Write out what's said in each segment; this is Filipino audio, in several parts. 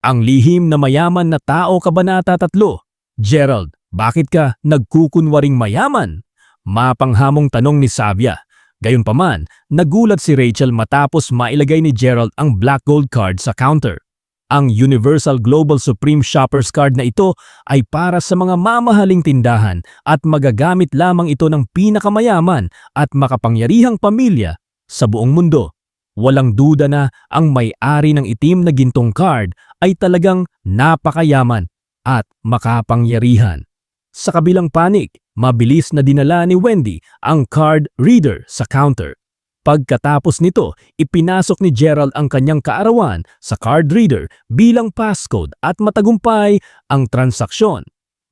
Ang lihim na mayaman na tao, Kabanata 3. Gerald, bakit ka nagkukunwaring mayaman? Mapanghamong tanong ni Savia. Gayunpaman, nagulat si Rachel matapos mailagay ni Gerald ang black gold card sa counter. Ang Universal Global Supreme Shoppers Card na ito ay para sa mga mamahaling tindahan at magagamit lamang ito ng pinakamayaman at makapangyarihang pamilya sa buong mundo. Walang duda na ang may-ari ng itim na gintong card ay talagang napakayaman at makapangyarihan. Sa kabilang panig, mabilis na dinala ni Wendy ang card reader sa counter. Pagkatapos nito, ipinasok ni Gerald ang kanyang kaarawan sa card reader bilang passcode at matagumpay ang transaksyon.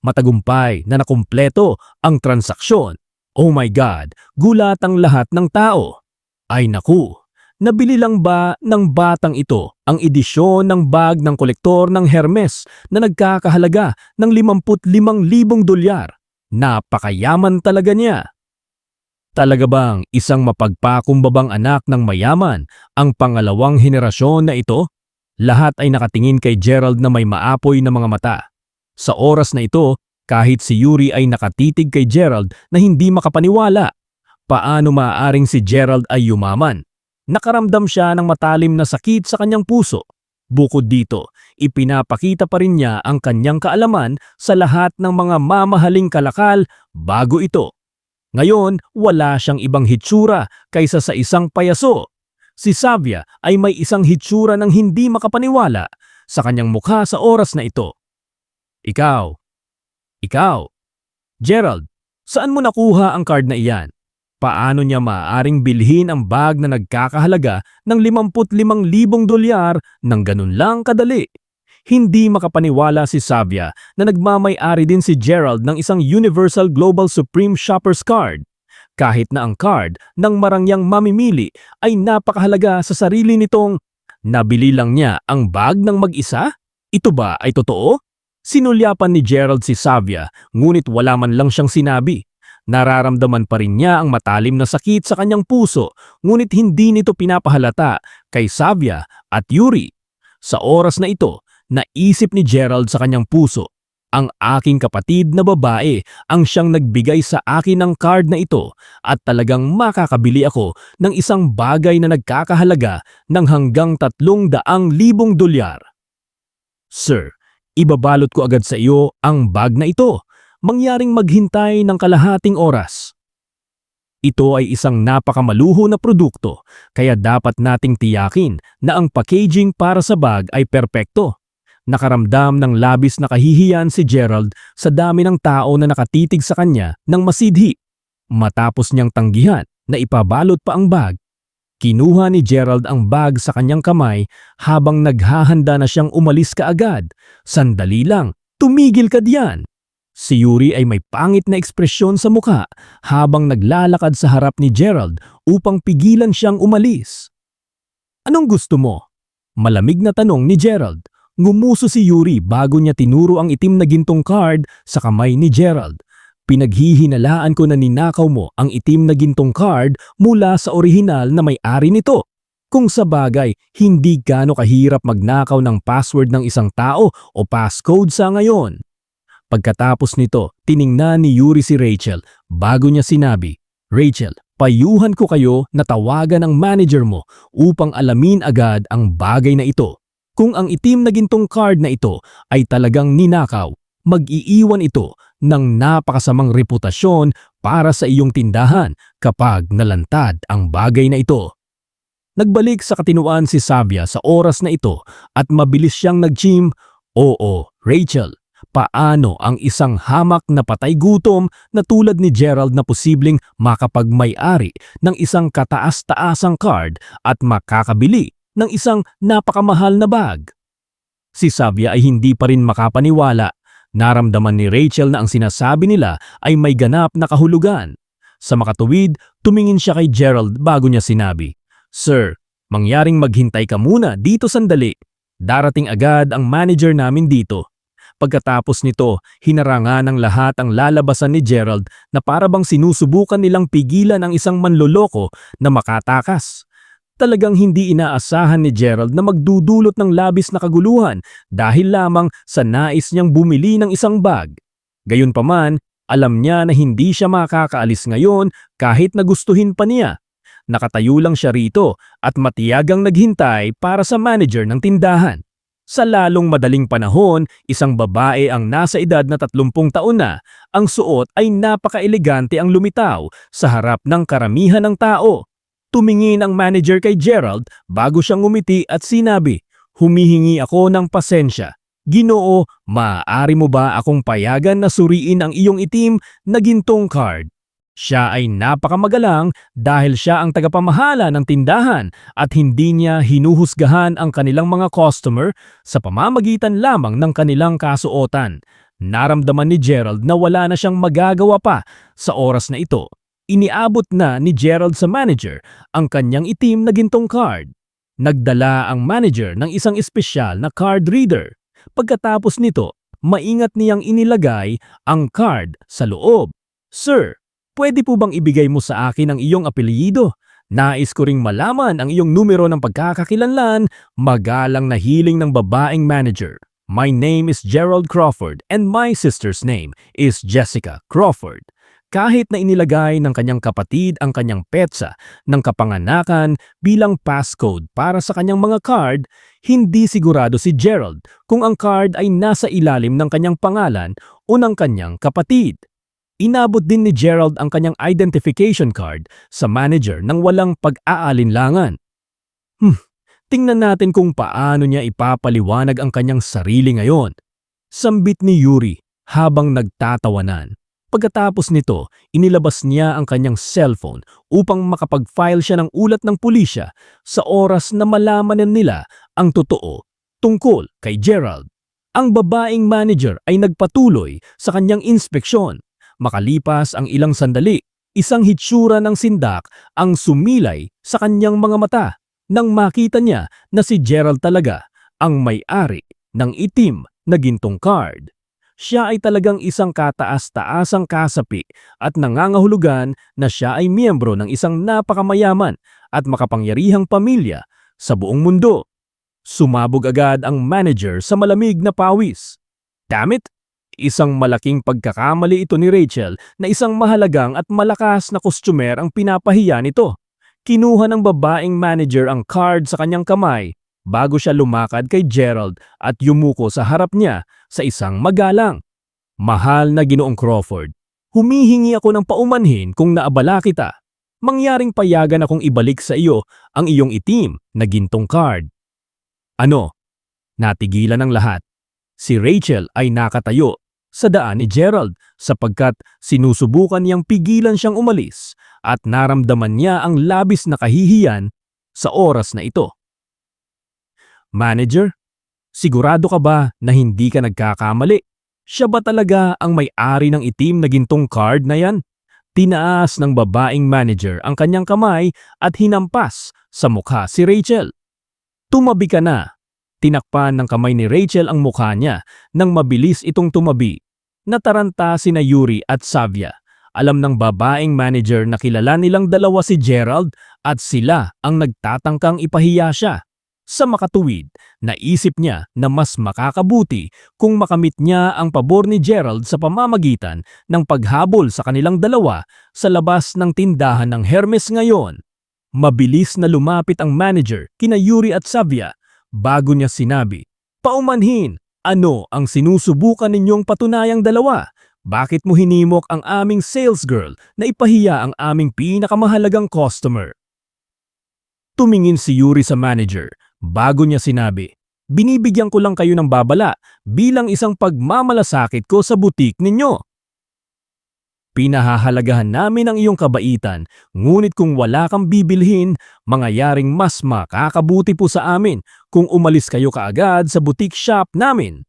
Matagumpay na nakumpleto ang transaksyon. Oh my God, gulat ang lahat ng tao. Ay naku! Nabili lang ba ng batang ito ang edisyon ng bag ng kolektor ng Hermes na nagkakahalaga ng $55,000? Napakayaman talaga niya. Talaga bang isang mapagpakumbabang anak ng mayaman ang pangalawang henerasyon na ito? Lahat ay nakatingin kay Gerald na may maapoy na mga mata. Sa oras na ito, kahit si Yuri ay nakatitig kay Gerald na hindi makapaniwala. Paano maaaring si Gerald ay yumaman? Nakaramdam siya ng matalim na sakit sa kanyang puso. Bukod dito, ipinapakita pa rin niya ang kanyang kaalaman sa lahat ng mga mamahaling kalakal bago ito. Ngayon, wala siyang ibang hitsura kaysa sa isang payaso. Si Savia ay may isang hitsura ng hindi makapaniwala sa kanyang mukha sa oras na ito. Ikaw, Gerald, saan mo nakuha ang card na iyan? Paano niya maaaring bilhin ang bag na nagkakahalaga ng $55,000 ng ganun lang kadali? Hindi makapaniwala si Savia na nagmamay-ari din si Gerald ng isang Universal Global Supreme Shoppers Card. Kahit na ang card ng marangyang mamimili ay napakahalaga sa sarili nitong nabili lang niya ang bag ng mag-isa? Ito ba ay totoo? Sinulyapan ni Gerald si Savia ngunit wala man lang siyang sinabi. Nararamdaman pa rin niya ang matalim na sakit sa kanyang puso ngunit hindi nito pinapahalata kay Savia at Yuri. Sa oras na ito, naisip ni Gerald sa kanyang puso, ang aking kapatid na babae ang siyang nagbigay sa akin ng card na ito at talagang makakabili ako ng isang bagay na nagkakahalaga ng hanggang $300,000. Sir, ibabalot ko agad sa iyo ang bag na ito. Mangyaring maghintay ng kalahating oras. Ito ay isang napakamaluho na produkto, kaya dapat nating tiyakin na ang packaging para sa bag ay perpekto. Nakaramdam ng labis na kahihiyan si Gerald sa dami ng tao na nakatitig sa kanya ng masidhi. Matapos niyang tanggihan na ipabalot pa ang bag, kinuha ni Gerald ang bag sa kanyang kamay habang naghahanda na siyang umalis kaagad. Sandali lang, tumigil ka diyan! Si Yuri ay may pangit na ekspresyon sa mukha habang naglalakad sa harap ni Gerald upang pigilan siyang umalis. Anong gusto mo? Malamig na tanong ni Gerald. Ngumuso si Yuri bago niya tinuro ang itim na gintong card sa kamay ni Gerald. Pinaghihinalaan ko na ninakaw mo ang itim na gintong card mula sa orihinal na may-ari nito. Kung sa bagay, hindi gaano kahirap magnakaw ng password ng isang tao o passcode sa ngayon. Pagkatapos nito, tiningnan ni Yuri si Rachel bago niya sinabi, Rachel, payuhan ko kayo na tawagan ang manager mo upang alamin agad ang bagay na ito. Kung ang itim na gintong card na ito ay talagang ninakaw, mag-iiwan ito ng napakasamang reputasyon para sa iyong tindahan kapag nalantad ang bagay na ito. Nagbalik sa katinuan si Savia sa oras na ito at mabilis siyang nag-gym. Oo, Rachel. Paano ang isang hamak na patay gutom na tulad ni Gerald na posibleng makapagmay-ari ng isang kataas-taasang card at makakabili ng isang napakamahal na bag? Si Savia ay hindi pa rin makapaniwala. Naramdaman ni Rachel na ang sinasabi nila ay may ganap na kahulugan. Sa makatuwid, tumingin siya kay Gerald bago niya sinabi, Sir, mangyaring maghintay ka muna dito sandali. Darating agad ang manager namin dito. Pagkatapos nito, hinarangan ng lahat ang lalabasan ni Gerald na para bang sinusubukan nilang pigilan ang isang manloloko na makatakas. Talagang hindi inaasahan ni Gerald na magdudulot ng labis na kaguluhan dahil lamang sa nais niyang bumili ng isang bag. Gayunpaman, alam niya na hindi siya makakaalis ngayon kahit na gustuhin pa niya. Nakatayo lang siya rito at matiyagang naghintay para sa manager ng tindahan. Sa lalong madaling panahon, isang babae ang nasa edad na 30 taon na, ang suot ay napaka-elegante ang lumitaw sa harap ng karamihan ng tao. Tumingin ang manager kay Gerald bago siyang ngumiti at sinabi, "Humihingi ako ng pasensya. Ginoo, maaari mo ba akong payagan na suriin ang iyong itim na gintong card?" Siya ay napakamagalang dahil siya ang tagapamahala ng tindahan at hindi niya hinuhusgahan ang kanilang mga customer sa pamamagitan lamang ng kanilang kasuotan. Naramdaman ni Gerald na wala na siyang magagawa pa sa oras na ito. Iniabot na ni Gerald sa manager ang kanyang itim na gintong card. Nagdala ang manager ng isang espesyal na card reader. Pagkatapos nito, maingat niyang inilagay ang card sa loob. "Sir, pwede po bang ibigay mo sa akin ang iyong apelyido? Nais ko ring malaman ang iyong numero ng pagkakakilanlan." Magalang na hiling ng babaeng manager. "My name is Gerald Crawford and my sister's name is Jessica Crawford." Kahit na inilagay ng kanyang kapatid ang kanyang petsa ng kapanganakan bilang passcode para sa kanyang mga card, hindi sigurado si Gerald kung ang card ay nasa ilalim ng kanyang pangalan o ng kanyang kapatid. Inabot din ni Gerald ang kanyang identification card sa manager nang walang pag-aalinlangan. Tingnan natin kung paano niya ipapaliwanag ang kanyang sarili ngayon. Sambit ni Yuri habang nagtatawanan. Pagkatapos nito, inilabas niya ang kanyang cellphone upang makapag-file siya ng ulat ng pulisya sa oras na malaman nila ang totoo tungkol kay Gerald. Ang babaeng manager ay nagpatuloy sa kanyang inspeksyon. Makalipas ang ilang sandali, isang hitsura ng sindak ang sumilay sa kanyang mga mata nang makita niya na si Gerald talaga ang may-ari ng itim na gintong card. Siya ay talagang isang kataas-taasang kasapi at nangangahulugan na siya ay miyembro ng isang napakamayaman at makapangyarihang pamilya sa buong mundo. Sumabog agad ang manager sa malamig na pawis. Damn it! Isang malaking pagkakamali ito ni Rachel na isang mahalagang at malakas na kostumer ang pinapahiya nito. Kinuha ng babaeng manager ang card sa kanyang kamay bago siya lumakad kay Gerald at yumuko sa harap niya sa isang magalang. "Mahal na Ginoong Crawford, humihingi ako ng paumanhin kung naabala kita. Mangyaring payagan akong ibalik sa iyo ang iyong itim na gintong card." Ano? Natigilan ang lahat. Si Rachel ay nakatayo sa daan ni Gerald sapagkat sinusubukan niyang pigilan siyang umalis at naramdaman niya ang labis na kahihiyan sa oras na ito. "Manager, sigurado ka ba na hindi ka nagkakamali? Siya ba talaga ang may-ari ng itim na gintong card na yan?" Tinaas ng babaeng manager ang kanyang kamay at hinampas sa mukha si Rachel. "Tumabi ka na." Tinakpan ng kamay ni Rachel ang mukha niya nang mabilis itong tumabi. Nataranta sina Yuri at Savia. Alam ng babaeng manager na kilala nilang dalawa si Gerald at sila ang nagtatangkang ipahiya siya. Sa makatuwid, naisip niya na mas makakabuti kung makamit niya ang pabor ni Gerald sa pamamagitan ng paghabol sa kanilang dalawa sa labas ng tindahan ng Hermes ngayon. Mabilis na lumapit ang manager kina Yuri at Savia bago niya sinabi, "Paumanhin, ano ang sinusubukan ninyong patunayang dalawa? Bakit mo hinimok ang aming sales girl na ipahiya ang aming pinakamahalagang customer?" Tumingin si Yuri sa manager. Bago niya sinabi, "Binibigyan ko lang kayo ng babala bilang isang pagmamalasakit ko sa butik ninyo. Pinahahalagahan namin ang iyong kabaitan, ngunit kung wala kang bibilhin, mangyayaring mas makakabuti po sa amin kung umalis kayo kaagad sa boutique shop namin."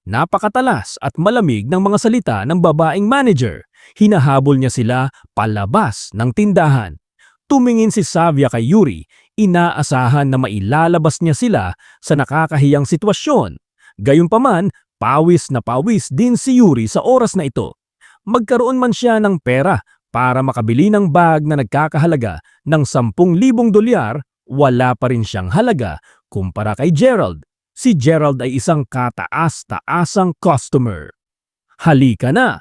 Napakatalas at malamig ng mga salita ng babaeng manager. Hinahabol niya sila palabas ng tindahan. Tumingin si Savia kay Yuri. Inaasahan na mailalabas niya sila sa nakakahiyang sitwasyon. Gayunpaman, pawis na pawis din si Yuri sa oras na ito. Magkaroon man siya ng pera para makabili ng bag na nagkakahalaga ng $10,000 wala pa rin siyang halaga kumpara kay Gerald. Si Gerald ay isang kataas-taasang customer. Halika na!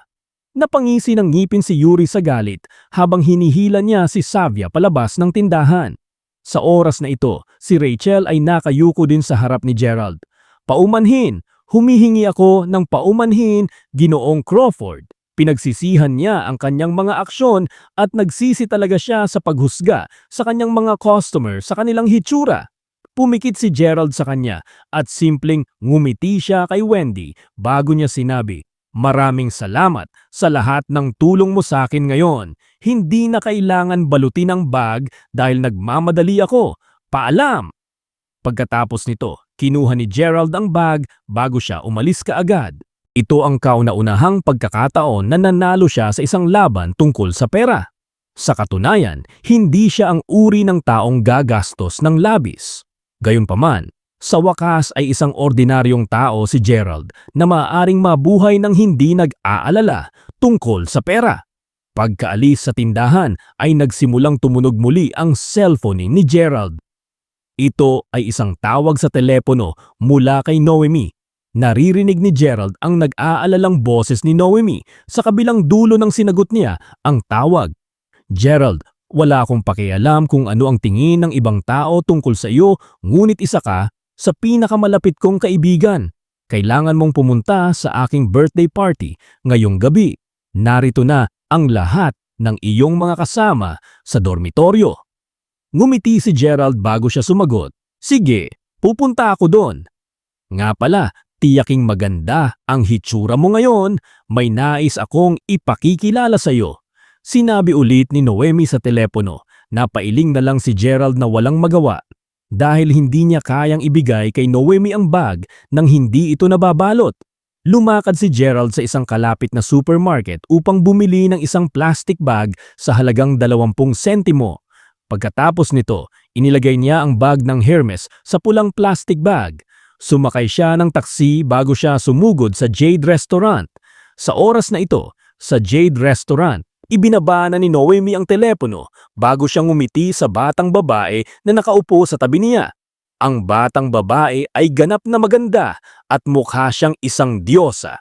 Napangisi ng ngipin si Yuri sa galit habang hinihila niya si Savia palabas ng tindahan. Sa oras na ito, si Rachel ay nakayuko din sa harap ni Gerald. Paumanhin! Humihingi ako ng paumanhin, Ginoong Crawford. Pinagsisihan niya ang kanyang mga aksyon at nagsisi talaga siya sa paghusga sa kanyang mga customer sa kanilang hitsura. Pumikit si Gerald sa kanya at simpleng ngumiti siya kay Wendy bago niya sinabi, "Maraming salamat sa lahat ng tulong mo sa akin ngayon. Hindi na kailangan balutin ang bag dahil nagmamadali ako. Paalam!" Pagkatapos nito, kinuha ni Gerald ang bag bago siya umalis kaagad. Ito ang kauna-unahang pagkakataon na nanalo siya sa isang laban tungkol sa pera. Sa katunayan, hindi siya ang uri ng taong gagastos ng labis. Gayunpaman, sa wakas ay isang ordinaryong tao si Gerald na maaaring mabuhay ng hindi nag-aalala tungkol sa pera. Pagkaalis sa tindahan ay nagsimulang tumunog muli ang cellphone ni Gerald. Ito ay isang tawag sa telepono mula kay Noemi. Naririnig ni Gerald ang nag-aalalang boses ni Noemi sa kabilang dulo ng sinagot niya ang tawag. "Gerald, wala akong pakialam kung ano ang tingin ng ibang tao tungkol sa iyo, ngunit isa ka sa pinakamalapit kong kaibigan. Kailangan mong pumunta sa aking birthday party ngayong gabi. Narito na ang lahat ng iyong mga kasama sa dormitoryo." Ngumiti si Gerald bago siya sumagot, "Sige, pupunta ako doon. Nga pala, tiyaking maganda ang hitsura mo ngayon. May nais akong ipakikilala sa iyo." Sinabi ulit ni Noemi sa telepono. Napailing na lang si Gerald na walang magawa dahil hindi niya kayang ibigay kay Noemi ang bag nang hindi ito nababalot. Lumakad si Gerald sa isang kalapit na supermarket upang bumili ng isang plastic bag sa halagang 20 sentimo. Pagkatapos nito, inilagay niya ang bag ng Hermes sa pulang plastic bag. Sumakay siya ng taksi bago siya sumugod sa Jade Restaurant. Sa oras na ito, sa Jade Restaurant, ibinaba na ni Noemi ang telepono bago siya ngumiti sa batang babae na nakaupo sa tabi niya. Ang batang babae ay ganap na maganda at mukha siyang isang diyosa.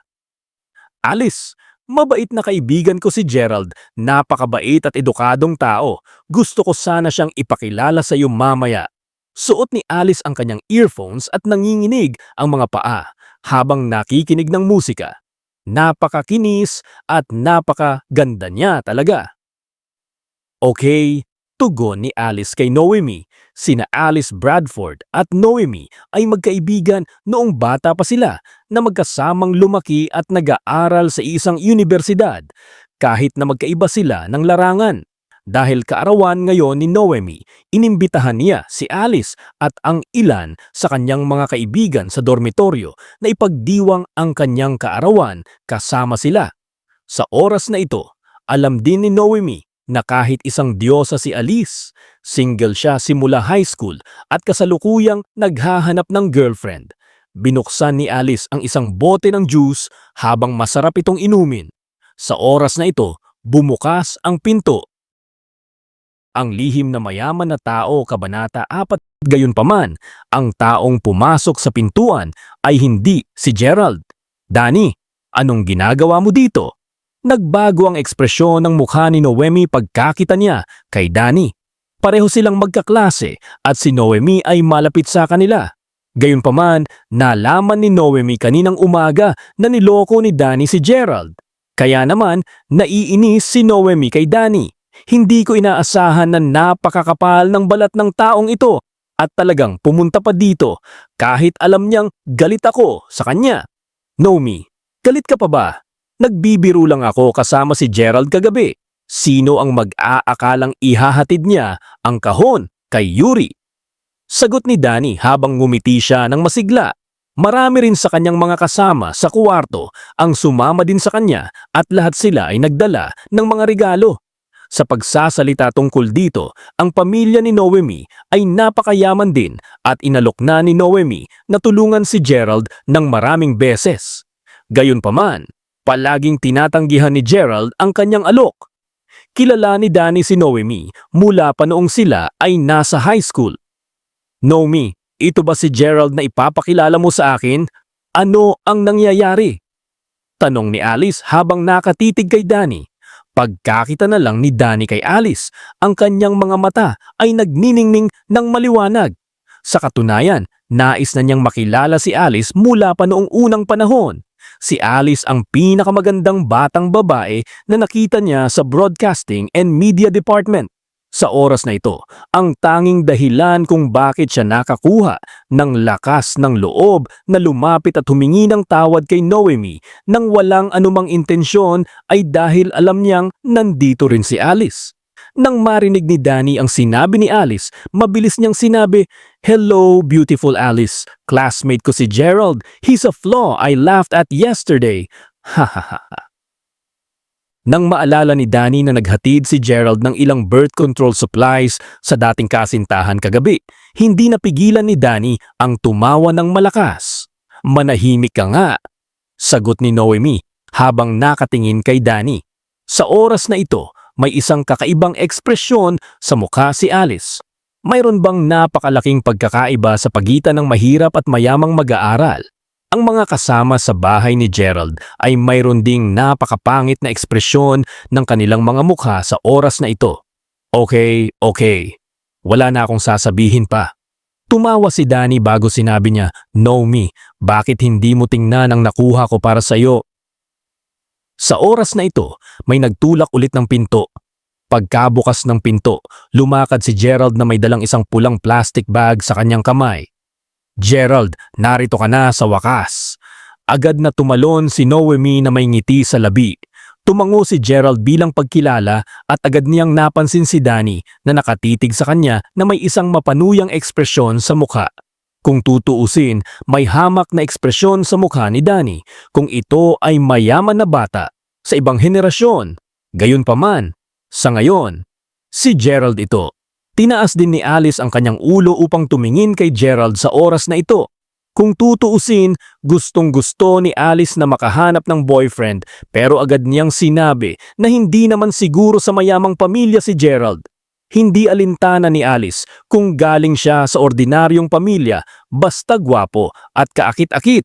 "Alice, mabait na kaibigan ko si Gerald, napakabait at edukadong tao. Gusto ko sana siyang ipakilala sa iyo mamaya." Suot ni Alice ang kanyang earphones at nanginginig ang mga paa habang nakikinig ng musika. Napakakinis at napakaganda niya talaga. "Okay," tugon ni Alice kay Noemi. Sina Alice Bradford at Noemi ay magkaibigan noong bata pa sila na magkasamang lumaki at nag-aaral sa isang universidad kahit na magkaiba sila ng larangan. Dahil kaarawan ngayon ni Noemi, inimbitahan niya si Alice at ang ilan sa kanyang mga kaibigan sa dormitoryo na ipagdiwang ang kanyang kaarawan kasama sila. Sa oras na ito, alam din ni Noemi na kahit isang diyosa si Alice, single siya simula high school at kasalukuyang naghahanap ng girlfriend. Binuksan ni Alice ang isang bote ng juice habang masarap itong inumin. Sa oras na ito, bumukas ang pinto. Ang lihim na mayaman na tao, Kabanata 4. Gayunpaman, ang taong pumasok sa pintuan ay hindi si Gerald. "Danny, anong ginagawa mo dito?" Nagbago ang ekspresyon ng mukha ni Noemi pagkakita niya kay Danny. Pareho silang magkaklase at si Noemi ay malapit sa kanila. Gayunpaman, nalaman ni Noemi kaninang umaga na niloko ni Danny si Gerald. Kaya naman, naiinis si Noemi kay Danny. "Hindi ko inaasahan na napakakapal ng balat ng taong ito at talagang pumunta pa dito kahit alam niyang galit ako sa kanya." "Noemi, galit ka pa ba? Nagbibiro lang ako kasama si Gerald kagabi. Sino ang mag-aakalang ihahatid niya ang kahon kay Yuri?" Sagot ni Danny habang ngumiti siya ng masigla. Marami rin sa kanyang mga kasama sa kuwarto ang sumama din sa kanya at lahat sila ay nagdala ng mga regalo. Sa pagsasalita tungkol dito, ang pamilya ni Noemi ay napakayaman din at inalok na ni Noemi na tulungan si Gerald ng maraming beses. Gayunpaman, palaging tinatanggihan ni Gerald ang kanyang alok. Kilala ni Danny si Noemi mula pa noong sila ay nasa high school. Naomi, ito ba si Gerald na ipapakilala mo sa akin? Ano ang nangyayari? Tanong ni Alice habang nakatitig kay Danny. Pagkakita na lang ni Danny kay Alice, ang kanyang mga mata ay nagniningning ng maliwanag. Sa katunayan, nais na niyang makilala si Alice mula pa noong unang panahon. Si Alice ang pinakamagandang batang babae na nakita niya sa Broadcasting and Media Department. Sa oras na ito, ang tanging dahilan kung bakit siya nakakuha ng lakas ng loob na lumapit at humingi ng tawad kay Noemi nang walang anumang intensyon ay dahil alam niyang nandito rin si Alice. Nang marinig ni Danny ang sinabi ni Alice, mabilis niyang sinabi, "Hello, beautiful Alice. Classmate ko si Gerald. He's a flaw I laughed at yesterday." Hahaha. Nang maalala ni Danny na naghatid si Gerald ng ilang birth control supplies sa dating kasintahan kagabi, hindi napigilan ni Danny ang tumawa ng malakas. "Manahimik ka nga," sagot ni Noemi habang nakatingin kay Danny. Sa oras na ito, may isang kakaibang ekspresyon sa mukha si Alice. Mayroon bang napakalaking pagkakaiba sa pagitan ng mahirap at mayamang mag-aaral? Ang mga kasama sa bahay ni Gerald ay mayroon ding napakapangit na ekspresyon ng kanilang mga mukha sa oras na ito. Okay. Wala na akong sasabihin pa. Tumawa si Danny bago sinabi niya, "Naomi, bakit hindi mo tingnan ang nakuha ko para sa iyo?" Sa oras na ito, may nagtulak ulit ng pinto. Pagkabukas ng pinto, lumakad si Gerald na may dalang isang pulang plastic bag sa kanyang kamay. "Gerald, narito ka na sa wakas." Agad na tumalon si Noemi na may ngiti sa labi. Tumango si Gerald bilang pagkilala at agad niyang napansin si Danny na nakatitig sa kanya na may isang mapanuyang ekspresyon sa mukha. Kung tutuusin, may hamak na ekspresyon sa mukha ni Danny kung ito ay mayaman na bata sa ibang henerasyon. Gayunpaman, sa ngayon, si Gerald ito. Tinaas din ni Alice ang kanyang ulo upang tumingin kay Gerald sa oras na ito. Kung tutuusin, gustong-gusto ni Alice na makahanap ng boyfriend pero agad niyang sinabi na hindi naman siguro sa mayamang pamilya si Gerald. Hindi alintana ni Alice kung galing siya sa ordinaryong pamilya basta gwapo at kaakit-akit.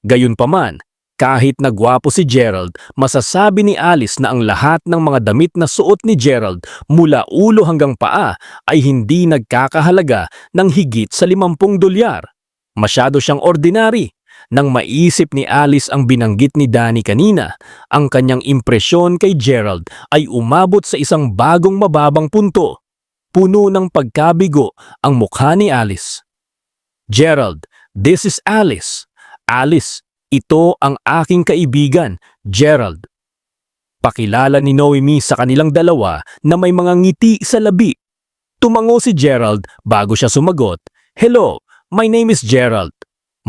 Gayunpaman, kahit na gwapo si Gerald, masasabi ni Alice na ang lahat ng mga damit na suot ni Gerald mula ulo hanggang paa ay hindi nagkakahalaga ng higit sa $50. Masyado siyang ordinary. Nang maisip ni Alice ang binanggit ni Danny kanina, ang kanyang impresyon kay Gerald ay umabot sa isang bagong mababang punto. Puno ng pagkabigo ang mukha ni Alice. "Gerald, this is Alice. Alice, ito ang aking kaibigan, Gerald." Pakilala ni Noemi sa kanilang dalawa na may mga ngiti sa labi. Tumango si Gerald bago siya sumagot, "Hello, my name is Gerald.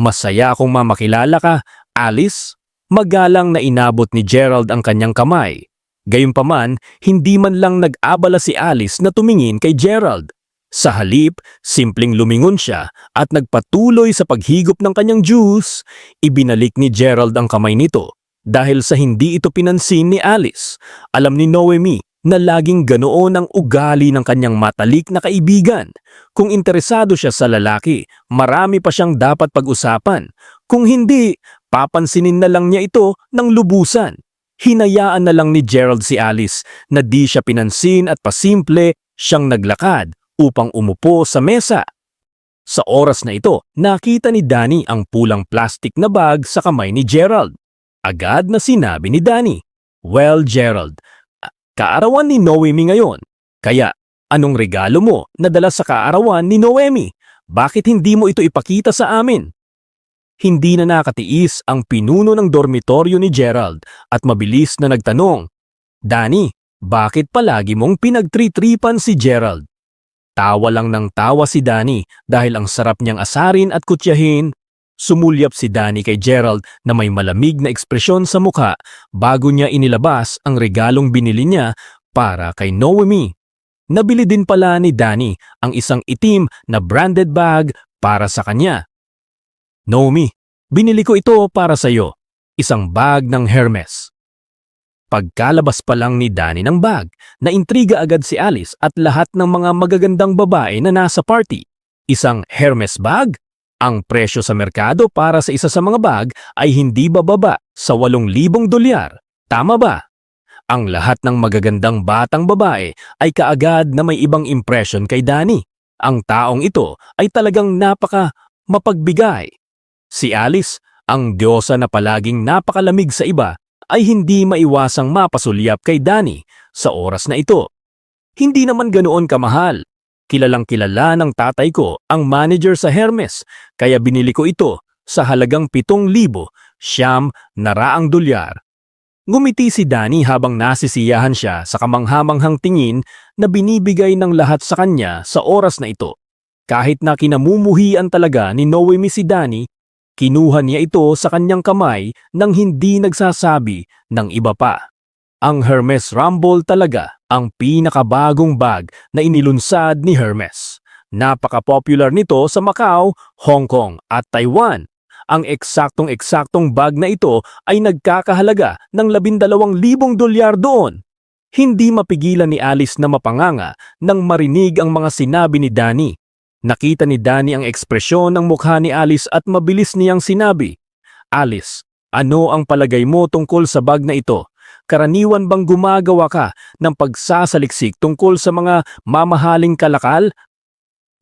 Masaya akong mamakilala ka, Alice." Magalang na inabot ni Gerald ang kanyang kamay. Gayunpaman, hindi man lang nag-abala si Alice na tumingin kay Gerald. Sa halip, simpleng lumingon siya at nagpatuloy sa paghigop ng kanyang juice. Ibinalik ni Gerald ang kamay nito dahil sa hindi ito pinansin ni Alice. Alam ni Noemi na laging ganoon ang ugali ng kanyang matalik na kaibigan. Kung interesado siya sa lalaki, marami pa siyang dapat pag-usapan. Kung hindi, papansinin na lang niya ito ng lubusan. Hinayaan na lang ni Gerald si Alice na di siya pinansin at pasimple siyang naglakad upang umupo sa mesa. Sa oras na ito, nakita ni Danny ang pulang plastic na bag sa kamay ni Gerald. Agad na sinabi ni Danny, "Well, Gerald, kaarawan ni Noemi ngayon. Kaya, anong regalo mo na dala sa kaarawan ni Noemi? Bakit hindi mo ito ipakita sa amin?" Hindi na nakatiis ang pinuno ng dormitoryo ni Gerald at mabilis na nagtanong, "Danny, bakit palagi mong pinagtritripan si Gerald?" Tawa lang ng tawa si Danny dahil ang sarap niyang asarin at kutyahin. Sumulyap si Danny kay Gerald na may malamig na ekspresyon sa mukha bago niya inilabas ang regalong binili niya para kay Noemi. Nabili din pala ni Danny ang isang itim na branded bag para sa kanya. "Noemi, binili ko ito para sa iyo. Isang bag ng Hermes." Pagkalabas pa lang ni Danny ng bag, naintriga agad si Alice at lahat ng mga magagandang babae na nasa party. Isang Hermes bag? Ang presyo sa merkado para sa isa sa mga bag ay hindi bababa sa $8,000. Tama ba? Ang lahat ng magagandang batang babae ay kaagad na may ibang impression kay Danny. Ang taong ito ay talagang napaka mapagbigay. Si Alice, ang diyosa na palaging napakalamig sa iba, ay hindi maiwasang mapasulyap kay Danny sa oras na ito. Hindi naman ganoon kamahal. Kilalang kilala ng tatay ko ang manager sa Hermes, kaya binili ko ito sa halagang $7,000. Ngumiti si Danny habang nasisiyahan siya sa kamanghamanghang tingin na binibigay ng lahat sa kanya sa oras na ito. Kahit na kinamumuhian talaga ni Noemi si Danny, kinuha niya ito sa kanyang kamay nang hindi nagsasabi ng iba pa. Ang Hermes Rumble talaga ang pinakabagong bag na inilunsad ni Hermes. Napaka-popular nito sa Macau, Hong Kong at Taiwan. Ang eksaktong bag na ito ay nagkakahalaga ng $12,000 doon. Hindi mapigilan ni Alice na mapanganga nang marinig ang mga sinabi ni Danny. Nakita ni Danny ang ekspresyon ng mukha ni Alice at mabilis niyang sinabi, "Alice, ano ang palagay mo tungkol sa bag na ito? Karaniwan bang gumagawa ka ng pagsasaliksik tungkol sa mga mamahaling kalakal?"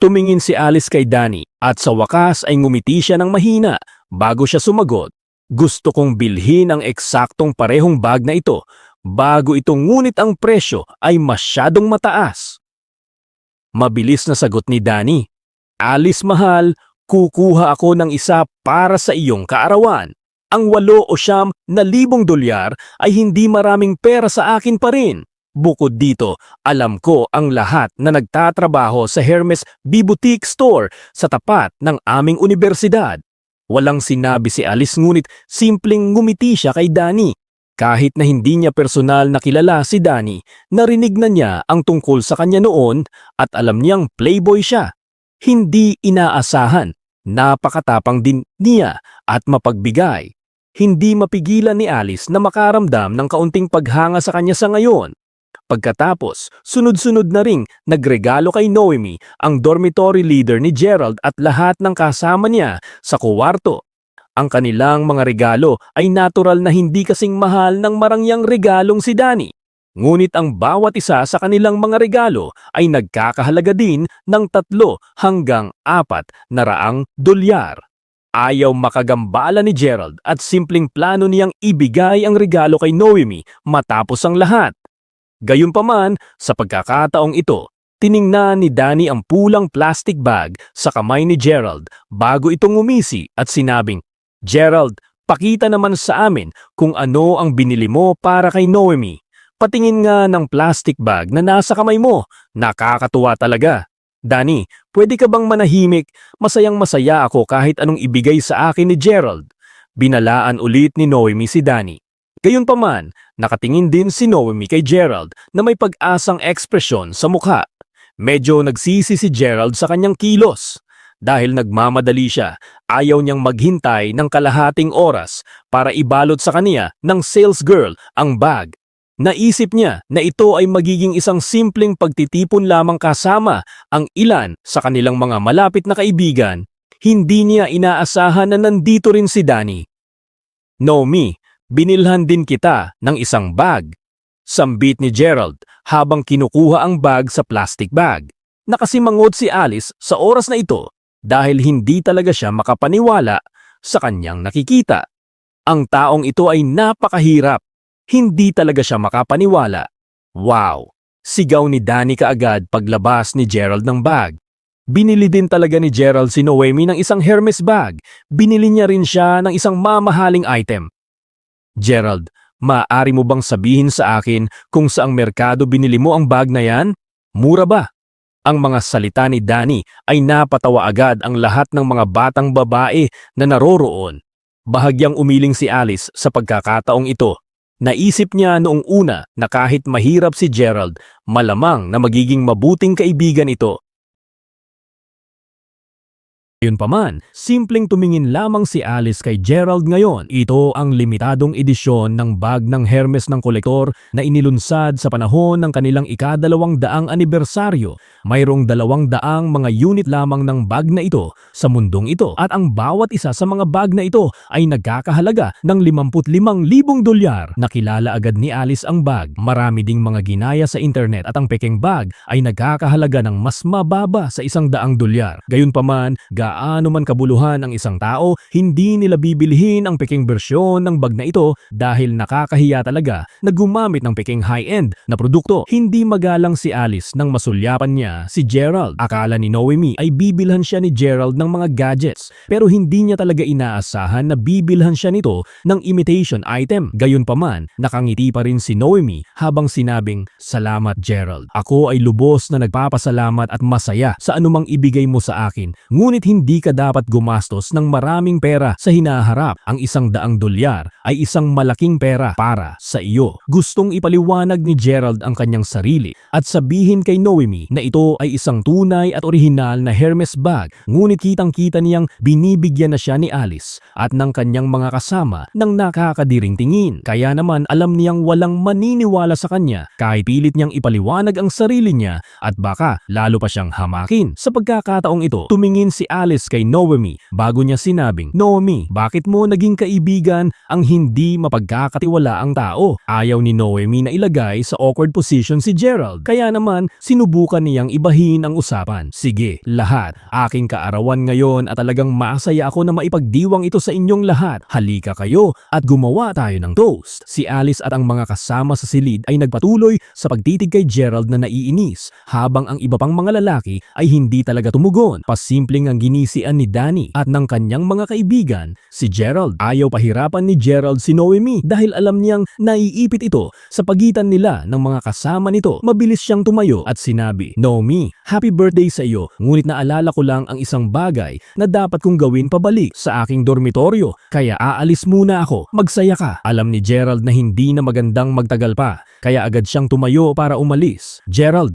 Tumingin si Alice kay Danny at sa wakas ay ngumiti siya ng mahina bago siya sumagot. "Gusto kong bilhin ang eksaktong parehong bag na ito bago ito, ngunit ang presyo ay masyadong mataas." Mabilis na sagot ni Danny, "Alice mahal, kukuha ako ng isa para sa iyong kaarawan. Ang $8,000 ay hindi maraming pera sa akin pa rin. Bukod dito, alam ko ang lahat na nagtatrabaho sa Hermes B-Boutique Store sa tapat ng aming universidad." Walang sinabi si Alice ngunit simpleng ngumiti siya kay Danny. Kahit na hindi niya personal na kilala si Danny, narinig na niya ang tungkol sa kanya noon at alam niyang playboy siya. Hindi inaasahan, napakatapang din niya at mapagbigay. Hindi mapigilan ni Alice na makaramdam ng kaunting paghanga sa kanya sa ngayon. Pagkatapos, sunod-sunod na ring nagregalo kay Noemi ang dormitory leader ni Gerald at lahat ng kasama niya sa kuwarto. Ang kanilang mga regalo ay natural na hindi kasing mahal ng marangyang regalong si Danny. Ngunit ang bawat isa sa kanilang mga regalo ay nagkakahalaga din ng $300 hanggang $400. Ayaw makagambala ni Gerald at simpleng plano niyang ibigay ang regalo kay Noemi matapos ang lahat. Gayunpaman, sa pagkakataong ito, tiningnan ni Danny ang pulang plastic bag sa kamay ni Gerald bago ito ngumisi at sinabing, "Gerald, pakita naman sa amin kung ano ang binili mo para kay Noemi. Patingin nga ng plastic bag na nasa kamay mo. Nakakatuwa talaga. Danny, pwede ka bang manahimik? Masayang-masaya ako kahit anong ibigay sa akin ni Gerald." Binalaan ulit ni Noemi si Danny. Gayunpaman, nakatingin din si Noemi kay Gerald na may pag-asang ekspresyon sa mukha. Medyo nagsisi si Gerald sa kanyang kilos. Dahil nagmamadali siya, ayaw niyang maghintay ng kalahating oras para ibalot sa kanya ng sales girl ang bag. Naisip niya na ito ay magiging isang simpleng pagtitipon lamang kasama ang ilan sa kanilang mga malapit na kaibigan. Hindi niya inaasahan na nandito rin si Danny. "Noemi, binilhan din kita ng isang bag." Sambit ni Gerald habang kinukuha ang bag sa plastic bag. Nakasimangot si Alice sa oras na ito dahil hindi talaga siya makapaniwala sa kanyang nakikita. Ang taong ito ay napakahirap. Hindi talaga siya makapaniwala. "Wow!" Sigaw ni Danny kaagad paglabas ni Gerald ng bag. Binili din talaga ni Gerald si Noemi ng isang Hermes bag. Binili niya rin siya ng isang mamahaling item. "Gerald, maaari mo bang sabihin sa akin kung saang merkado binili mo ang bag na yan? Mura ba?" Ang mga salita ni Danny ay napatawa agad ang lahat ng mga batang babae na naroroon. Bahagyang umiling si Alice sa pagkakataong ito. Naisip niya noong una na kahit mahirap si Gerald, malamang na magiging mabuting kaibigan ito. Gayunpaman, simpleng tumingin lamang si Alice kay Gerald ngayon. Ito ang limitadong edisyon ng bag ng Hermes ng kolektor na inilunsad sa panahon ng kanilang ika-200 anibersaryo. Mayroong 200 mga unit lamang ng bag na ito sa mundong ito at ang bawat isa sa mga bag na ito ay nagkakahalaga ng $55,000. Nakilala agad ni Alice ang bag. Marami ding mga ginaya sa internet at ang pekeng bag ay nagkakahalaga ng mas mababa sa $100. Gayunpaman, gaano man kabuluhan ang isang tao, hindi nila bibilhin ang peking bersyon ng bag na ito dahil nakakahiya talaga na gumamit ng peking high-end na produkto. Hindi magalang si Alice nang masulyapan niya si Gerald. Akala ni Noemi ay bibilhan siya ni Gerald ng mga gadgets pero hindi niya talaga inaasahan na bibilhan siya nito ng imitation item. Gayunpaman, nakangiti pa rin si Noemi habang sinabing, "Salamat Gerald. Ako ay lubos na nagpapasalamat at masaya sa anumang ibigay mo sa akin. Ngunit hindi ka dapat gumastos ng maraming pera sa hinaharap. Ang $100 ay isang malaking pera para sa iyo." Gustong ipaliwanag ni Gerald ang kanyang sarili at sabihin kay Noemi na ito ay isang tunay at orihinal na Hermes bag, ngunit kitang-kita niyang binibigyan na siya ni Alice at ng kanyang mga kasama ng nakakadiring tingin. Kaya naman alam niyang walang maniniwala sa kanya kahit pilit niyang ipaliwanag ang sarili niya at baka lalo pa siyang hamakin. Sa pagkakataong ito, tumingin si Alice kay Noemi bago niya sinabing, "Noemi, bakit mo naging kaibigan ang hindi mapagkakatiwalaang tao?" Ayaw ni Noemi na ilagay sa awkward position si Gerald. Kaya naman sinubukan niyang ibahin ang usapan. "Sige, lahat. Aking kaarawan ngayon at talagang masaya ako na maipagdiwang ito sa inyong lahat. Halika kayo at gumawa tayo ng toast." Si Alice at ang mga kasama sa silid ay nagpatuloy sa pagtitig kay Gerald na naiinis habang ang iba pang mga lalaki ay hindi talaga tumugon. Pasimpleng ang ginisian ni Danny at ng kanyang mga kaibigan. Si Gerald ayaw pahirapan ni Gerald si Noemi dahil alam niyang naiipit ito sa pagitan nila ng mga kasama nito. Mabilis siyang tumayo at sinabi, "Noemi, happy birthday sa iyo. Ngunit naalala ko lang ang isang bagay na dapat kong gawin pabalik sa aking dormitoryo. Kaya aalis muna ako. Magsaya ka." Alam ni Gerald na hindi na magandang magtagal pa, kaya agad siyang tumayo para umalis. "Gerald,